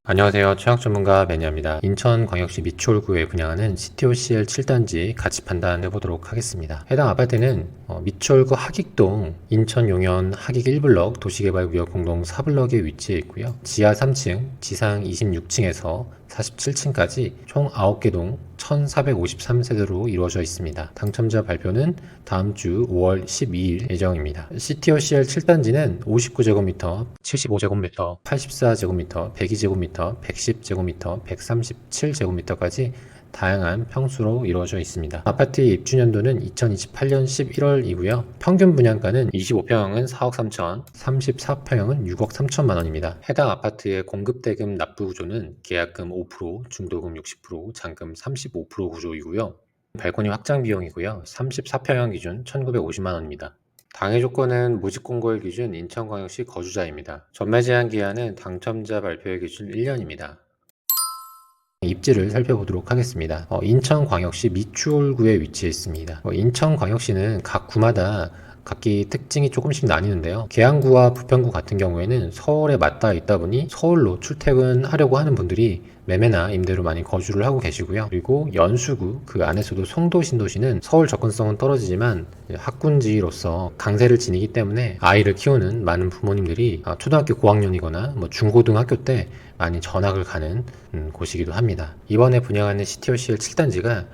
안녕하세요. 최악 전문가 매니아입니다. 인천광역시 미추홀구에 분양하는 CTOCL 7단지 가치 판단해 보도록 하겠습니다. 해당 아파트는 미추홀구 하익동 인천 용현 하익 1블럭 도시개발구역 공동 4블럭에 위치해 있고요. 지하 3층, 지상 26층에서 47층까지 총 9개 동 1453세대로 이루어져 있습니다. 당첨자 발표는 다음 주 5월 12일 예정입니다. CTOCL 7단지는 59제곱미터, 75제곱미터, 84제곱미터, 102제곱미터, 110제곱미터, 137제곱미터까지 다양한 평수로 이루어져 있습니다. 아파트의 입주년도는 2028년 11월이고요. 평균 분양가는 25평형은 4억 3천, 34평형은 6억 3천만 원입니다. 해당 아파트의 공급대금 납부 구조는 계약금 5%, 중도금 60%, 잔금 35% 구조이고요. 발코니 확장 비용이고요. 34평형 기준 1,950만 원입니다. 당해 조건은 모집 공고일 기준 인천광역시 거주자입니다. 전매 제한 기한은 당첨자 발표일 기준 1년입니다. 입지를 살펴보도록 하겠습니다. 인천광역시 미추홀구에 위치해 있습니다. 인천광역시는 각 구마다 각기 특징이 조금씩 나뉘는데요. 계양구와 부평구 같은 경우에는 서울에 맞닿아 있다 보니 서울로 출퇴근하려고 하는 분들이 매매나 임대로 많이 거주를 하고 계시고요. 그리고 연수구, 그 안에서도 송도, 신도시는 서울 접근성은 떨어지지만 학군지로서 강세를 지니기 때문에 아이를 키우는 많은 부모님들이 초등학교 고학년이거나 중고등학교 때 많이 전학을 가는 곳이기도 합니다. 이번에 분양하는 CTOCL 7단지가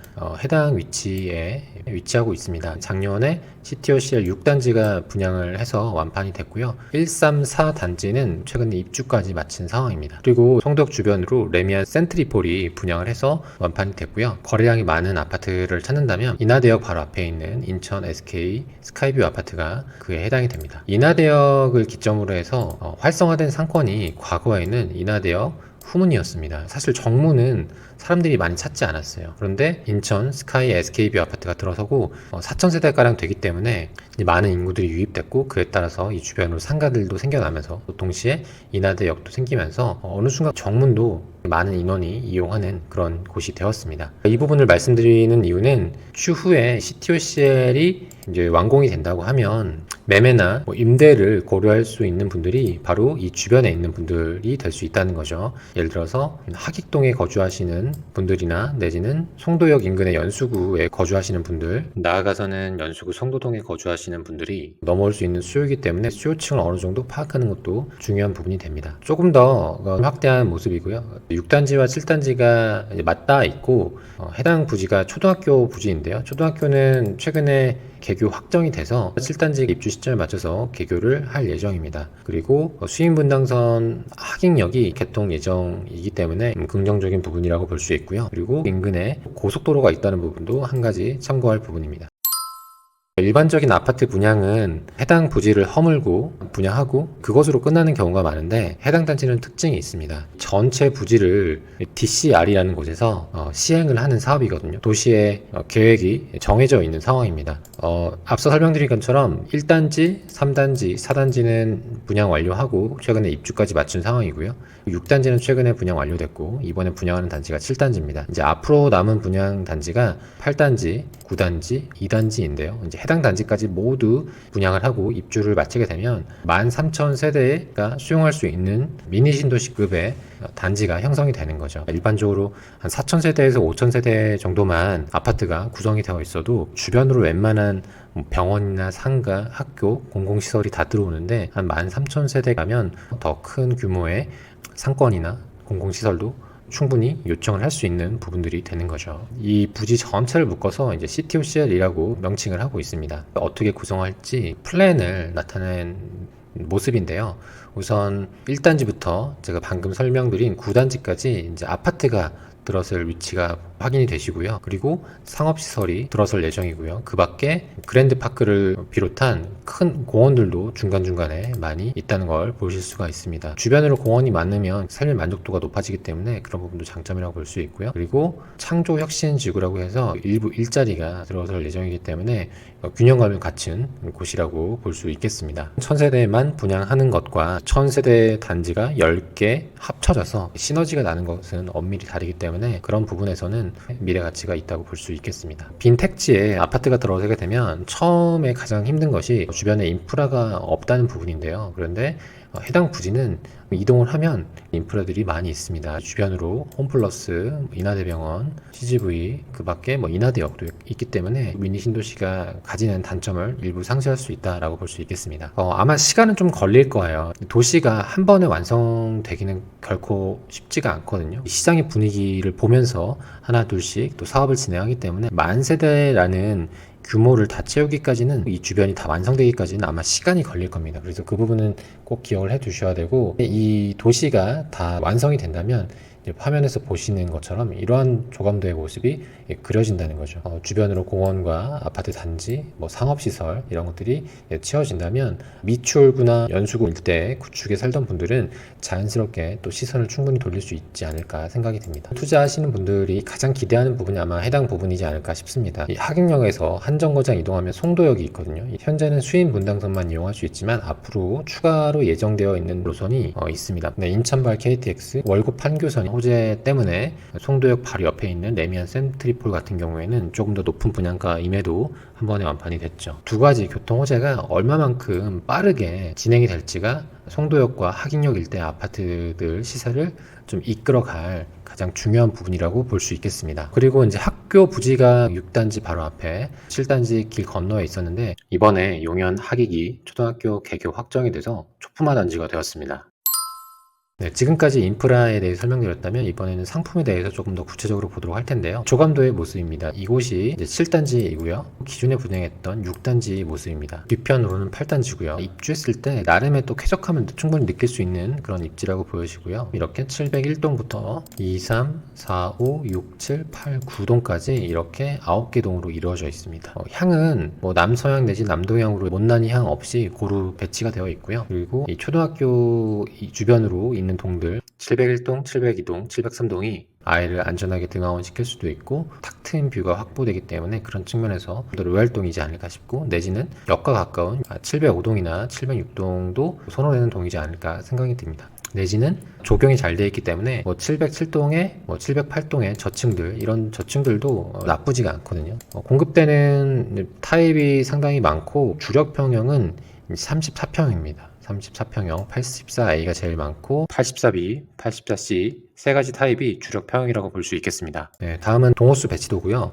해당 위치에 위치하고 있습니다. 작년에 CTOCL 6단지가 분양을 해서 완판이 됐고요. 134단지는 최근에 입주까지 마친 상황입니다. 그리고 송도역 주변으로 레미안 센트리폴이 분양을 해서 완판이 됐고요. 거래량이 많은 아파트를 찾는다면 인하대역 바로 앞에 있는 인천 SK 스카이뷰 아파트가 그에 해당이 됩니다. 인하대역을 기점으로 해서 활성화된 상권이 과거에는 인하대역 후문이었습니다. 사실 정문은 사람들이 많이 찾지 않았어요. 그런데 인천 스카이 SK뷰 아파트가 들어서고 4,000세대가량 되기 때문에 많은 인구들이 유입됐고, 그에 따라서 이 주변으로 상가들도 생겨나면서 동시에 인하대역도 생기면서 어느 순간 정문도 많은 인원이 이용하는 그런 곳이 되었습니다. 이 부분을 말씀드리는 이유는 추후에 CTOCL이 이제 완공이 된다고 하면 매매나 임대를 고려할 수 있는 분들이 바로 이 주변에 있는 분들이 될 수 있다는 거죠. 예를 들어서 하익동에 거주하시는 분들이나 내지는 송도역 인근의 연수구에 거주하시는 분들, 나아가서는 연수구 송도동에 거주하시는 분들이 넘어올 수 있는 수요이기 때문에 수요층을 어느 정도 파악하는 것도 중요한 부분이 됩니다. 조금 더 확대한 모습이고요. 6단지와 7단지가 맞닿아 있고 해당 부지가 초등학교 부지인데요. 초등학교는 최근에 개교 확정이 돼서 7단지 입주 시점에 맞춰서 개교를 할 예정입니다. 그리고 수인분당선 하익역이 개통 예정이기 때문에 긍정적인 부분이라고 볼 수 있고요. 그리고 인근에 고속도로가 있다는 부분도 한 가지 참고할 부분입니다. 일반적인 아파트 분양은 해당 부지를 허물고 분양하고 그것으로 끝나는 경우가 많은데, 해당 단지는 특징이 있습니다. 전체 부지를 DCR이라는 곳에서 시행을 하는 사업이거든요. 도시의 계획이 정해져 있는 상황입니다. 앞서 설명드린 것처럼 1단지, 3단지, 4단지는 분양 완료하고 최근에 입주까지 마친 상황이고요. 6단지는 최근에 분양 완료됐고 이번에 분양하는 단지가 7단지입니다. 이제 앞으로 남은 분양 단지가 8단지, 9단지, 2단지인데요. 이제 해당 단지까지 모두 분양을 하고 입주를 마치게 되면 13,000세대가 수용할 수 있는 미니 신도시급의 단지가 형성이 되는 거죠. 일반적으로 한 4,000세대에서 5,000세대 정도만 아파트가 구성이 되어 있어도 주변으로 웬만한 병원이나 상가, 학교, 공공시설이 다 들어오는데 한 13,000세대 가면 더 큰 규모의 상권이나 공공시설도 충분히 요청을 할 수 있는 부분들이 되는 거죠. 이 부지 전체를 묶어서 이제 CTOCL이라고 명칭을 하고 있습니다. 어떻게 구성할지 플랜을 나타낸 모습인데요. 우선 1단지부터 제가 방금 설명드린 9단지까지 이제 아파트가 들어설 위치가 확인이 되시고요. 그리고 상업시설이 들어설 예정이고요. 그 밖에 그랜드파크를 비롯한 큰 공원들도 중간중간에 많이 있다는 걸 보실 수가 있습니다. 주변으로 공원이 많으면 삶의 만족도가 높아지기 때문에 그런 부분도 장점이라고 볼 수 있고요. 그리고 창조혁신지구라고 해서 일부 일자리가 들어설 예정이기 때문에 균형감을 갖춘 곳이라고 볼 수 있겠습니다. 1000세대만 분양하는 것과 1000세대 단지가 10개 합쳐져서 시너지가 나는 것은 엄밀히 다르기 때문에 그런 부분에서는 보면은 미래 가치가 있다고 볼 수 있겠습니다. 빈 택지에 아파트가 들어서게 되면 처음에 가장 힘든 것이 주변에 인프라가 없다는 부분인데요. 그런데 해당 부지는 이동을 하면 인프라들이 많이 있습니다. 주변으로 홈플러스, 인하대병원, CGV, 그 밖에 인하대역도 있기 때문에 미니 신도시가 가지는 단점을 일부 상쇄할 수 있다라고 볼 수 있겠습니다. 아마 시간은 좀 걸릴 거예요. 도시가 한 번에 완성되기는 결코 쉽지가 않거든요. 시장의 분위기를 보면서 하나 둘씩 또 사업을 진행하기 때문에 만 세대라는 규모를 다 채우기까지는, 이 주변이 다 완성되기까지는 아마 시간이 걸릴 겁니다. 그래서 그 부분은 꼭 기억을 해 두셔야 되고, 이 도시가 다 완성이 된다면 화면에서 보시는 것처럼 이러한 조감도의 모습이 그려진다는 거죠. 주변으로 공원과 아파트 단지, 상업시설 이런 것들이 채워진다면 미추홀구나 연수구 일대 구축에 살던 분들은 자연스럽게 또 시선을 충분히 돌릴 수 있지 않을까 생각이 듭니다. 투자하시는 분들이 가장 기대하는 부분이 아마 해당 부분이지 않을까 싶습니다. 이 하객역에서 한 정거장 이동하면 송도역이 있거든요. 현재는 수인 분당선만 이용할 수 있지만 앞으로 추가로 예정되어 있는 노선이 있습니다. 인천발 KTX, 월곡 판교선이 호재 때문에 송도역 바로 옆에 있는 레미안 센트리폴 같은 경우에는 조금 더 높은 분양가임에도 한 번에 완판이 됐죠. 두 가지 교통 호재가 얼마만큼 빠르게 진행이 될지가 송도역과 하객역 일대 아파트들 시세를 좀 이끌어갈 가장 중요한 부분이라고 볼 수 있겠습니다. 그리고 이제 학교 부지가 6단지 바로 앞에 7단지 길 건너에 있었는데, 이번에 용현 하객이 초등학교 개교 확정이 돼서 초품화 단지가 되었습니다. 네, 지금까지 인프라에 대해 설명드렸다면 이번에는 상품에 대해서 조금 더 구체적으로 보도록 할 텐데요. 조감도의 모습입니다. 이곳이 이제 7단지이고요. 기존에 분양했던 6단지 모습입니다. 뒤편으로는 8단지고요. 입주했을 때 나름의 또 쾌적함을 충분히 느낄 수 있는 그런 입지라고 보여지고요. 이렇게 701동부터 2, 3, 4, 5, 6, 7, 8, 9동까지 이렇게 9개 동으로 이루어져 있습니다. 향은 남서향 내지 남동향으로 못난이 향 없이 고루 배치가 되어 있고요. 그리고 이 초등학교 주변으로 있는 동들 701동, 702동, 703동이 아이를 안전하게 등하원 시킬 수도 있고 탁 트인 뷰가 확보되기 때문에 그런 측면에서 로얄동이지 않을까 싶고, 내지는 역과 가까운 705동이나 706동도 선호되는 동이지 않을까 생각이 듭니다. 내지는 조경이 잘 되어 있기 때문에 707동에 708동의 저층들, 이런 저층들도 나쁘지가 않거든요. 공급되는 타입이 상당히 많고 주력 평형은 34평입니다. 34평형 84A가 제일 많고 84B, 84C 세 가지 타입이 주력 평형이라고 볼 수 있겠습니다. 네, 다음은 동호수 배치도고요.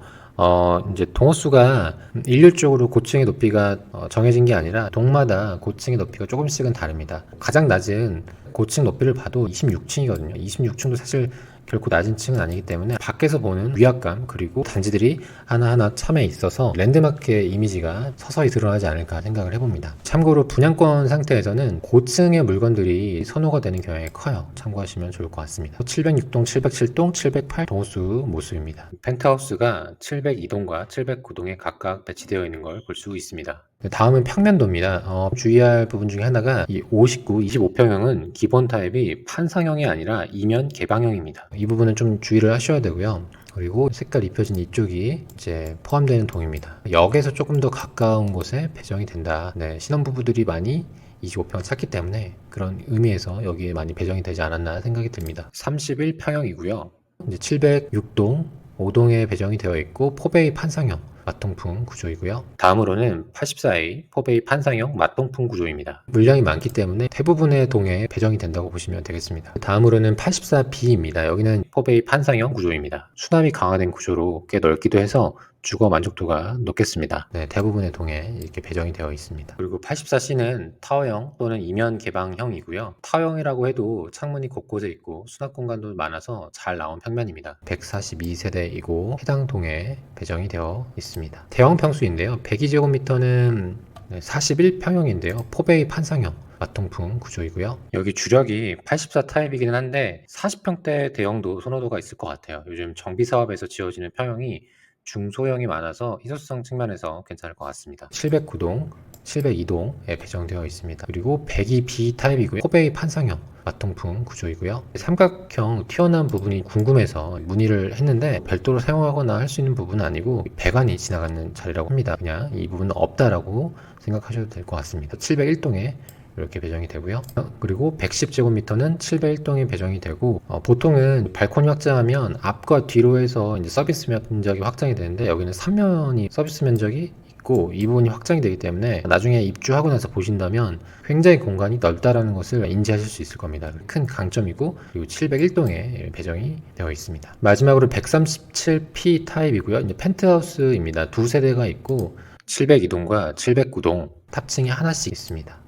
이제 동호수가 일률적으로 고층의 높이가 정해진 게 아니라 동마다 고층의 높이가 조금씩은 다릅니다. 가장 낮은 고층 높이를 봐도 26층이거든요. 26층도 사실 결코 낮은 층은 아니기 때문에 밖에서 보는 위압감, 그리고 단지들이 하나하나 참에 있어서 랜드마크의 이미지가 서서히 드러나지 않을까 생각을 해봅니다. 참고로 분양권 상태에서는 고층의 물건들이 선호가 되는 경향이 커요. 참고하시면 좋을 것 같습니다. 706동, 707동, 708 동호수 모습입니다. 펜트하우스가 702동과 709동에 각각 배치되어 있는 걸 볼 수 있습니다. 다음은 평면도입니다. 주의할 부분 중에 하나가 이 59, 25평형은 기본 타입이 판상형이 아니라 이면 개방형입니다. 이 부분은 좀 주의를 하셔야 되고요. 그리고 색깔 입혀진 이쪽이 이제 포함되는 동입니다. 역에서 조금 더 가까운 곳에 배정이 된다. 네, 신혼부부들이 많이 25평을 찾기 때문에 그런 의미에서 여기에 많이 배정이 되지 않았나 생각이 듭니다. 31평형이고요. 이제 706동, 5동에 배정이 되어 있고 포베이 판상형 맞동풍 구조이고요. 다음으로는 84A 포베이 판상형 맞동풍 구조입니다. 물량이 많기 때문에 대부분의 동에 배정이 된다고 보시면 되겠습니다. 다음으로는 84B입니다. 여기는 포베이 판상형 구조입니다. 수납이 강화된 구조로 꽤 넓기도 해서 주거 만족도가 높겠습니다. 네, 대부분의 동에 이렇게 배정이 되어 있습니다. 그리고 84C는 타워형 또는 이면 개방형이고요. 타워형이라고 해도 창문이 곳곳에 있고 수납 공간도 많아서 잘 나온 평면입니다. 142세대이고 해당 동에 배정이 되어 있습니다. 대형 평수인데요. 102제곱미터는 41평형인데요. 포베이 판상형 맞통풍 구조이고요. 여기 주력이 84 타입이기는 한데 40평대 대형도 선호도가 있을 것 같아요. 요즘 정비 사업에서 지어지는 평형이 중소형이 많아서 희소성 측면에서 괜찮을 것 같습니다. 709동, 702동에 배정되어 있습니다. 그리고 102B 타입이고요. 포베이 판상형 맞통풍 구조이고요. 삼각형 튀어나온 부분이 궁금해서 문의를 했는데 별도로 사용하거나 할 수 있는 부분은 아니고 배관이 지나가는 자리라고 합니다. 그냥 이 부분은 없다라고 생각하셔도 될 것 같습니다. 701동에 이렇게 배정이 되고요. 그리고 110제곱미터는 701동이 배정이 되고, 보통은 발코니 확장하면 앞과 뒤로 해서 이제 서비스 면적이 확장이 되는데, 여기는 3면이 서비스 면적이 있고 이 부분이 확장이 되기 때문에 나중에 입주하고 나서 보신다면 굉장히 공간이 넓다라는 것을 인지하실 수 있을 겁니다. 큰 강점이고, 그리고 701동에 배정이 되어 있습니다. 마지막으로 137P 타입이고요. 이제 펜트하우스입니다. 두 세대가 있고 702동과 709동 탑층이 하나씩 있습니다.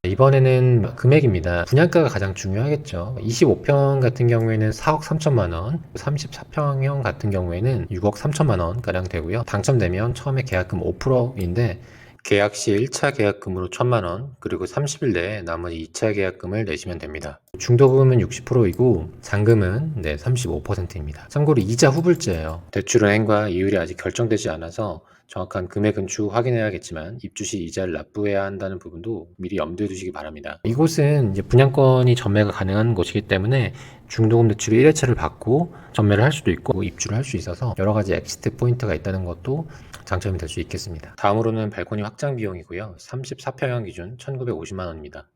이번에는 금액입니다. 분양가가 가장 중요하겠죠. 25평 같은 경우에는 4억 3천만 원, 34평형 같은 경우에는 6억 3천만 원 가량 되고요. 당첨되면 처음에 계약금 5%인데 계약 시 1차 계약금으로 1천만 원, 그리고 30일 내에 나머지 2차 계약금을 내시면 됩니다. 중도금은 60%이고 잔금은 35%입니다. 참고로 이자 후불제예요. 대출은행과 이율이 아직 결정되지 않아서 정확한 금액은 추후 확인해야겠지만 입주 시 이자를 납부해야 한다는 부분도 미리 염두에 두시기 바랍니다. 이곳은 이제 분양권이 전매가 가능한 곳이기 때문에 중도금 대출 1회차를 받고 전매를 할 수도 있고 입주를 할 수 있어서 여러 가지 엑시트 포인트가 있다는 것도 장점이 될 수 있겠습니다. 다음으로는 발코니 확장 비용이고요. 34평형 기준 1,950만 원입니다.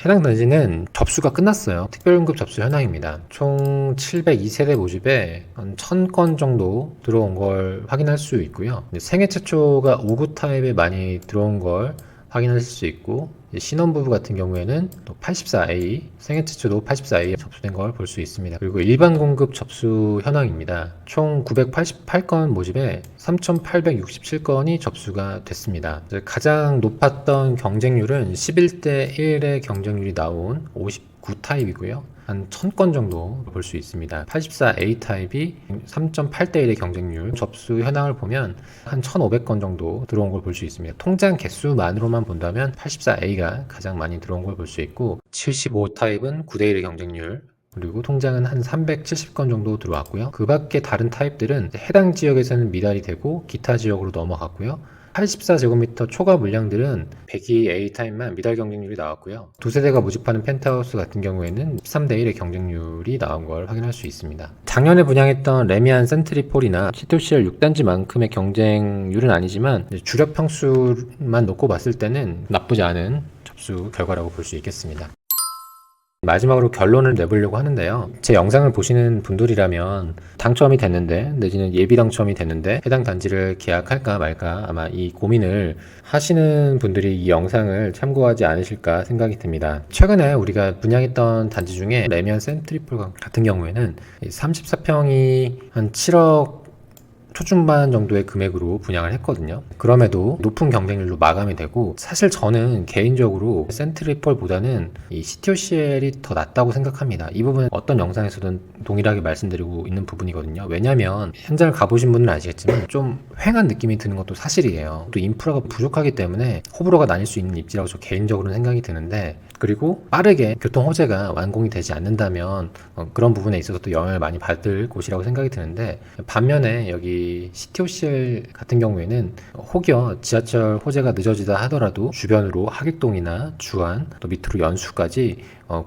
해당 단지는 접수가 끝났어요. 특별응급 접수 현황입니다. 총 702세대 모집에 한 1000건 정도 들어온 걸 확인할 수 있고요. 생애 최초가 5구 타입에 많이 들어온 걸 확인하실 수 있고, 신혼부부 같은 경우에는 또 84A, 생애 최초도 84A 접수된 걸 볼 수 있습니다. 그리고 일반 공급 접수 현황입니다. 총 988건 모집에 3,867건이 접수가 됐습니다. 가장 높았던 경쟁률은 11대 1의 경쟁률이 나온 59 타입이고요. 한 1000건 정도 볼 수 있습니다. 84A 타입이 3.8대 1의 경쟁률, 접수 현황을 보면 한 1500건 정도 들어온 걸 볼 수 있습니다. 통장 개수만으로만 본다면 84A가 가장 많이 들어온 걸 볼 수 있고, 75 타입은 9대 1의 경쟁률, 그리고 통장은 한 370건 정도 들어왔고요. 그 밖에 다른 타입들은 해당 지역에서는 미달이 되고 기타 지역으로 넘어갔고요. 84제곱미터 초과 물량들은 102A 타입만 미달 경쟁률이 나왔고요. 두 세대가 모집하는 펜트하우스 같은 경우에는 13대 1의 경쟁률이 나온 걸 확인할 수 있습니다. 작년에 분양했던 레미안 센트리폴이나 CTOCL 6단지만큼의 경쟁률은 아니지만 주력 평수만 놓고 봤을 때는 나쁘지 않은 접수 결과라고 볼 수 있겠습니다. 마지막으로 결론을 내보려고 하는데요. 제 영상을 보시는 분들이라면 당첨이 됐는데, 내지는 예비 당첨이 됐는데 해당 단지를 계약할까 말까 아마 이 고민을 하시는 분들이 이 영상을 참고하지 않으실까 생각이 듭니다. 최근에 우리가 분양했던 단지 중에 레미안 센트리폴 같은 경우에는 34평이 한 7억 초중반 정도의 금액으로 분양을 했거든요. 그럼에도 높은 경쟁률로 마감이 되고, 사실 저는 개인적으로 센트리폴보다는 이 CTOCL이 더 낫다고 생각합니다. 이 부분은 어떤 영상에서든 동일하게 말씀드리고 있는 부분이거든요. 왜냐하면 현장을 가보신 분은 아시겠지만 좀 휑한 느낌이 드는 것도 사실이에요. 또 인프라가 부족하기 때문에 호불호가 나뉠 수 있는 입지라고 저 개인적으로는 생각이 드는데, 그리고 빠르게 교통 호재가 완공이 되지 않는다면 그런 부분에 있어서 또 영향을 많이 받을 곳이라고 생각이 드는데, 반면에 여기 CTOCL 같은 경우에는 혹여 지하철 호재가 늦어지다 하더라도 주변으로 하객동이나 주안, 또 밑으로 연수까지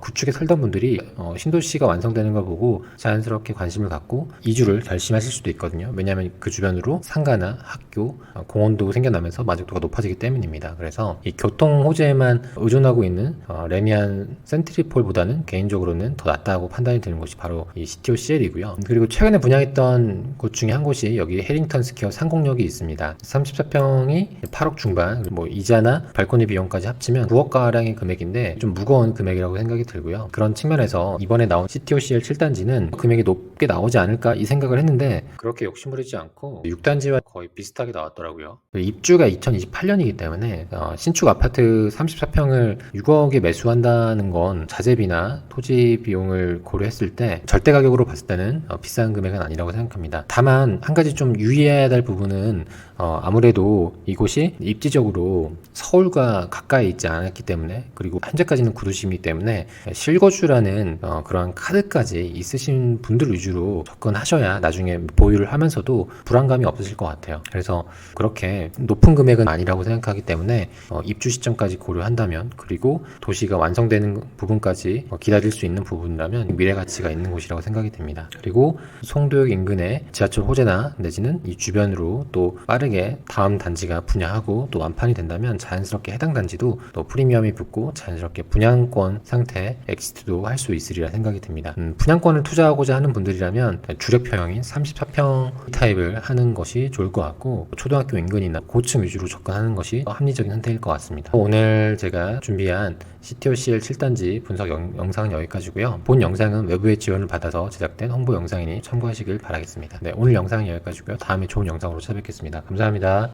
구축에 살던 분들이 신도시가 완성되는 걸 보고 자연스럽게 관심을 갖고 이주를 결심하실 수도 있거든요. 왜냐하면 그 주변으로 상가나 학교, 공원도 생겨나면서 만족도가 높아지기 때문입니다. 그래서 이 교통 호재에만 의존하고 있는 레미안 센트리폴보다는 개인적으로는 더 낫다고 판단이 되는 곳이 바로 이 CTOCL이고요. 그리고 최근에 분양했던 곳 중에 한 곳이 여기 해링턴 스퀘어 상공역이 있습니다. 34평이 8억 중반, 뭐 이자나 발코니 비용까지 합치면 9억 가량의 금액인데 좀 무거운 금액이라고 생각이 들고요. 그런 측면에서 이번에 나온 CTOCL 7단지는 금액이 높게 나오지 않을까 이 생각을 했는데, 그렇게 욕심부리지 않고 6단지와 거의 비슷하게 나왔더라고요. 입주가 2028년이기 때문에 신축 아파트 34평을 6억에 매수한다는 건 자재비나 토지 비용을 고려했을 때 절대 가격으로 봤을 때는 비싼 금액은 아니라고 생각합니다. 다만 한 가지 좀 유의해야 될 부분은 아무래도 이곳이 입지적으로 서울과 가까이 있지 않았기 때문에, 그리고 현재까지는 구도심이기 때문에 실거주라는 그러한 카드까지 있으신 분들 위주로 접근하셔야 나중에 보유를 하면서도 불안감이 없으실 것 같아요. 그래서 그렇게 높은 금액은 아니라고 생각하기 때문에 입주 시점까지 고려한다면, 그리고 도시가 완성되는 부분까지 기다릴 수 있는 부분이라면 미래 가치가 있는 곳이라고 생각이 됩니다. 그리고 송도역 인근에 지하철 호재나 내지는 이 주변으로 또 빠르게 다음 단지가 분양하고 또 완판이 된다면 자연스럽게 해당 단지도 또 프리미엄이 붙고 자연스럽게 분양권 상태 엑시트도 할 수 있으리라 생각이 듭니다. 분양권을 투자하고자 하는 분들이라면 주력평형인 34평 타입을 하는 것이 좋을 것 같고, 초등학교 인근이나 고층 위주로 접근하는 것이 합리적인 선택일 것 같습니다. 오늘 제가 준비한 CTOCL 7단지 분석 영상은 여기까지고요. 본 영상은 외부의 지원을 받아서 제작된 홍보 영상이니 참고하시길 바라겠습니다. 네, 오늘 영상은 여기까지고요. 다음에 좋은 영상으로 찾아뵙겠습니다. 감사합니다.